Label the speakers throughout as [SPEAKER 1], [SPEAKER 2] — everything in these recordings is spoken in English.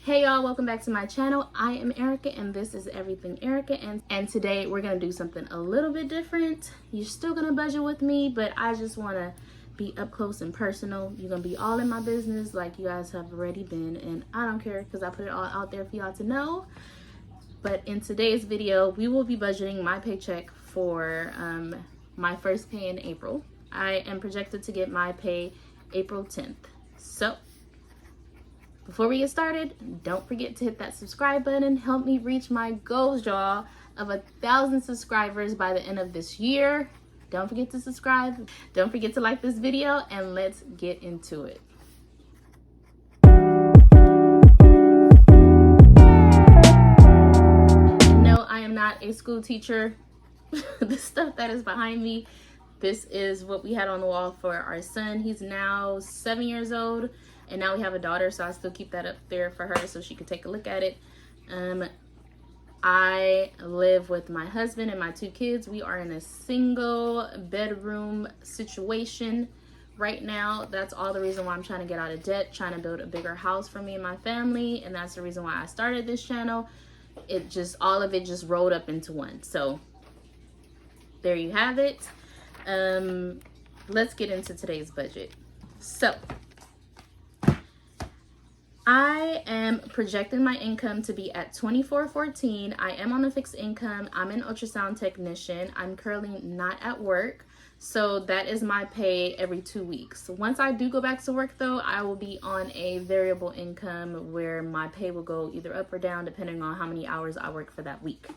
[SPEAKER 1] Hey y'all, welcome back to my channel. I am Erica and this is Everything Erica, and today we're gonna do something a little bit different. You're still gonna budget with me, but I just wanna be up close and personal. You're gonna be all in my business like you guys have already been, and I don't care because I put it all out there for y'all to know. But in today's video, we will be budgeting my paycheck for my first pay in April. I am projected to get my pay April 10th. So before we get started, don't forget to hit that subscribe button. Help me reach my goals, y'all, of 1,000 subscribers by the end of this year. Don't forget to subscribe. Don't forget to like this video, and let's get into it. No, I am not a school teacher. The stuff that is behind me, this is what we had on the wall for our son. He's now 7 years old. And now we have a daughter, so I still keep that up there for her so she could take a look at it. I live with my husband and my 2 kids. We are in a single bedroom situation right now. That's all the reason why I'm trying to get out of debt, trying to build a bigger house for me and my family. And that's the reason why I started this channel. All of it just rolled up into one. So there you have it. Let's get into today's budget. So I am projecting my income to be at $24.14. I am on a fixed income. I'm an ultrasound technician. I'm currently not at work. So that is my pay every 2 weeks. Once I do go back to work though, I will be on a variable income where my pay will go either up or down depending on how many hours I work for that week.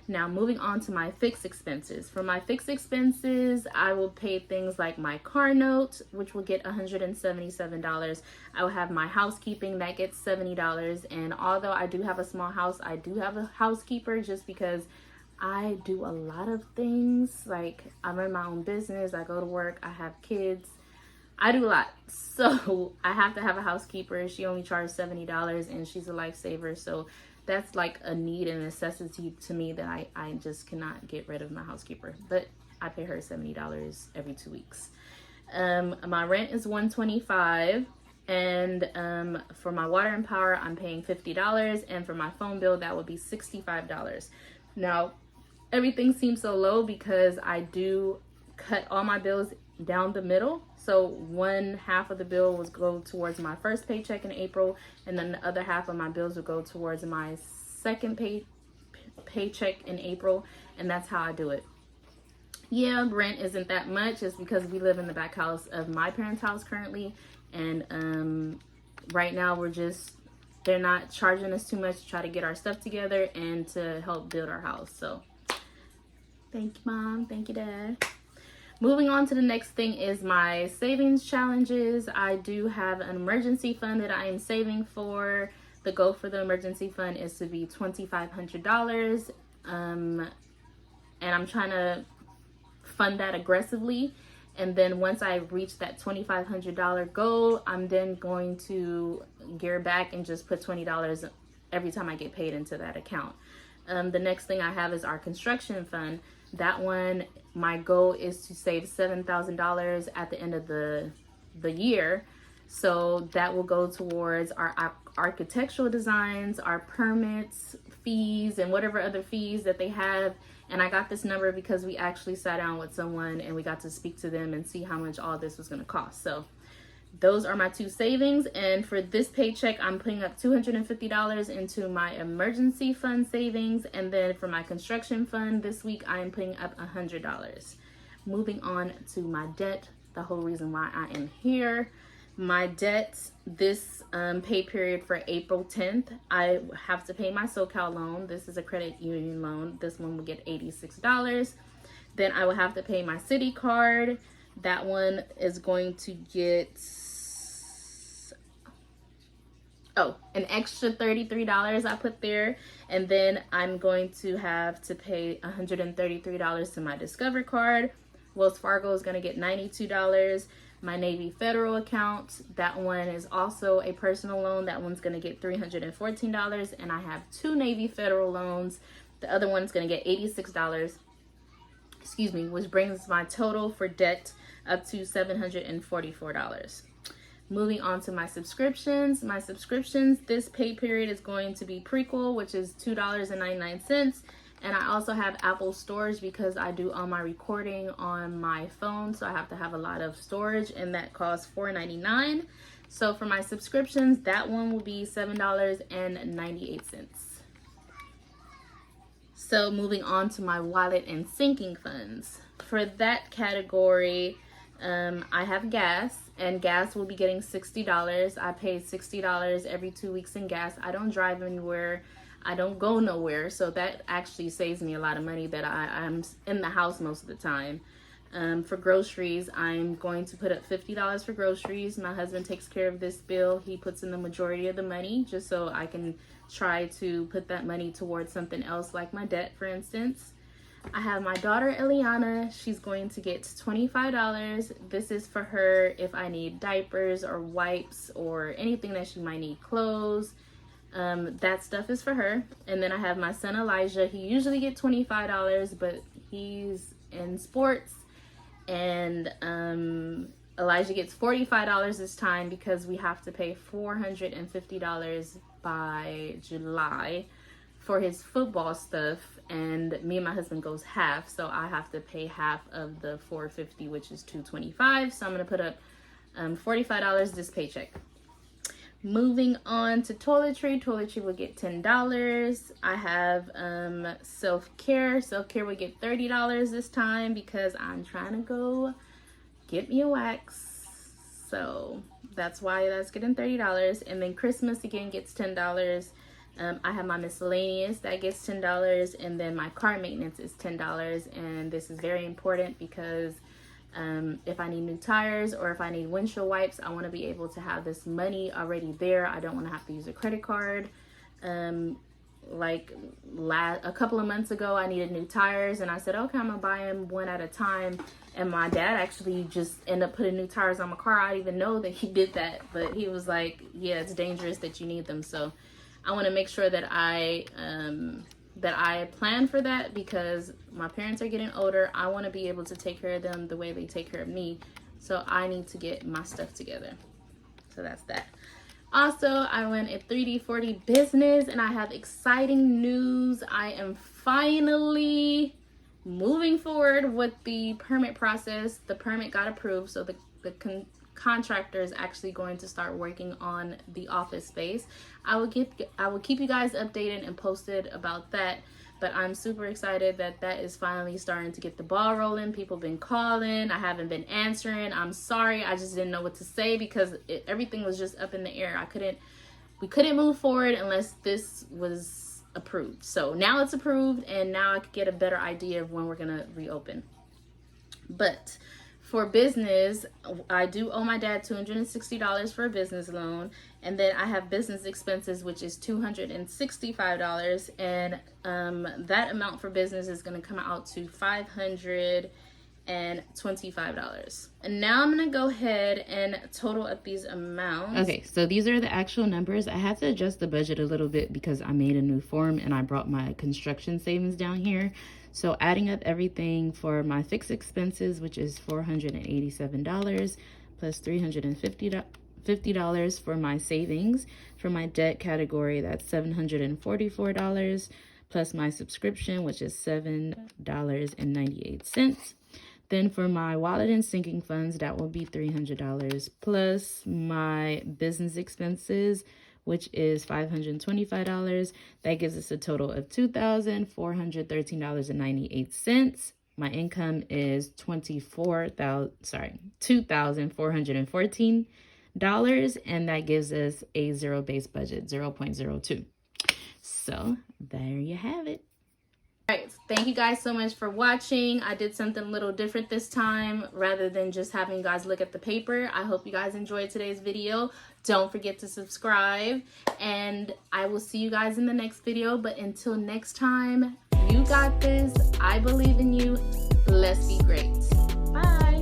[SPEAKER 1] Now moving on to my fixed expenses. For my fixed expenses, I will pay things like my car note, which will get $177. I will have my housekeeping, that gets $70. And although I do have a small house, I do have a housekeeper just because I do a lot of things. Like I run my own business, I go to work, I have kids. I do a lot. So I have to have a housekeeper. She only charges $70 and she's a lifesaver. So that's like a need and necessity to me that I just cannot get rid of my housekeeper. But I pay her $70 every 2 weeks. My rent is $125, and for my water and power, I'm paying $50, and for my phone bill, that would be $65. Now, everything seems so low because I do cut all my bills down the middle. So one half of the bill will go towards my first paycheck in April, and then the other half of my bills will go towards my second paycheck in April, and that's how I do it. Yeah, rent isn't that much. It's because we live in the back house of my parents' house currently, and right now they're not charging us too much to try to get our stuff together and to help build our house. So thank you, Mom. Thank you, Dad. Moving on to the next thing is my savings challenges. I do have an emergency fund that I am saving for. The goal for the emergency fund is to be $2,500. And I'm trying to fund that aggressively. And then once I reach that $2,500 goal, I'm then going to gear back and just put $20 every time I get paid into that account. The next thing I have is our construction fund. That one, my goal is to save $7,000 at the end of the year. So that will go towards our architectural designs, our permits, fees, and whatever other fees that they have. And I got this number because we actually sat down with someone and we got to speak to them and see how much all this was going to cost. So those are my 2 savings, and for this paycheck, I'm putting up $250 into my emergency fund savings, and then for my construction fund this week, I am putting up $100. Moving on to my debt, the whole reason why I am here. My debt this pay period for April 10th, I have to pay my SoCal loan. This is a credit union loan. This one will get $86. Then I will have to pay my city card. That one is going to get an extra $33 I put there. And then I'm going to have to pay $133 to my Discover card. Wells Fargo is going to get $92. My Navy Federal account, that one is also a personal loan. That one's going to get $314. And I have 2 Navy Federal loans. The other one's going to get $86. Which brings my total for debt up to $744. Moving on to my subscriptions. My subscriptions, this pay period is going to be Prequel, which is $2.99. And I also have Apple storage because I do all my recording on my phone. So I have to have a lot of storage, and that costs $4.99. So for my subscriptions, that one will be $7.98. So moving on to my wallet and sinking funds. For that category, I have gas, and gas will be getting $60. I pay $60 every 2 weeks in gas. I don't drive anywhere. I don't go nowhere. So that actually saves me a lot of money that I'm in the house most of the time. For groceries, I'm going to put up $50 for groceries. My husband takes care of this bill. He puts in the majority of the money just so I can try to put that money towards something else, like my debt, for instance. I have my daughter Eliana. She's going to get $25. This is for her if I need diapers or wipes or anything that she might need, clothes. That stuff is for her. And then I have my son Elijah. He usually gets $25, but he's in sports, and Elijah gets $45 this time because we have to pay $450 by July for his football stuff, and me and my husband goes half, so I have to pay half of the $450, which is $225. So I'm gonna put up $45 this paycheck. Moving on to toiletry. Toiletry will get $10. I have self-care. Self-care will get $30 this time because I'm trying to go get me a wax. So that's why that's getting $30. And then Christmas again gets $10. I have my miscellaneous that gets $10, and then my car maintenance is $10. And this is very important because if I need new tires or if I need windshield wipes, I want to be able to have this money already there. I don't want to have to use a credit card. Like a couple of months ago, I needed new tires, and I said, okay, I'm gonna buy them one at a time. And my dad actually just ended up putting new tires on my car. I didn't even know that he did that, but he was like, yeah, it's dangerous that you need them. So I want to make sure that I plan for that because my parents are getting older. I want to be able to take care of them the way they take care of me. So I need to get my stuff together. So that's that. Also, I run a 3D40 business, and I have exciting news. I am finally moving forward with the permit process. The permit got approved, so the contractor is actually going to start working on the office space. I will keep you guys updated and posted about that, but I'm super excited that that is finally starting to get the ball rolling. People have been calling. I haven't been answering. I'm sorry. I just didn't know what to say because everything was just up in the air. We couldn't move forward unless this was approved. So now it's approved, and now I could get a better idea of when we're gonna reopen. But for business, I do owe my dad $260 for a business loan, and then I have business expenses, which is $265, and that amount for business is going to come out to $525. And now I'm going to go ahead and total up these amounts. Okay, so these are the actual numbers. I had to adjust the budget a little bit because I made a new form and I brought my construction savings down here. So adding up everything for my fixed expenses, which is $487, plus $350 for my savings. For my debt category, that's $744, plus my subscription, which is $7.98. Then for my wallet and sinking funds, that will be $300, plus my business expenses, which is $525. That gives us a total of $2,413.98. My income is $2,414, and that gives us a zero-based budget, 0.02. So there you have it. All right, thank you guys so much for watching. I did something a little different this time rather than just having you guys look at the paper. I hope you guys enjoyed today's video. Don't forget to subscribe, and I will see you guys in the next video. But until next time, you got this. I believe in you. Let's be great. Bye.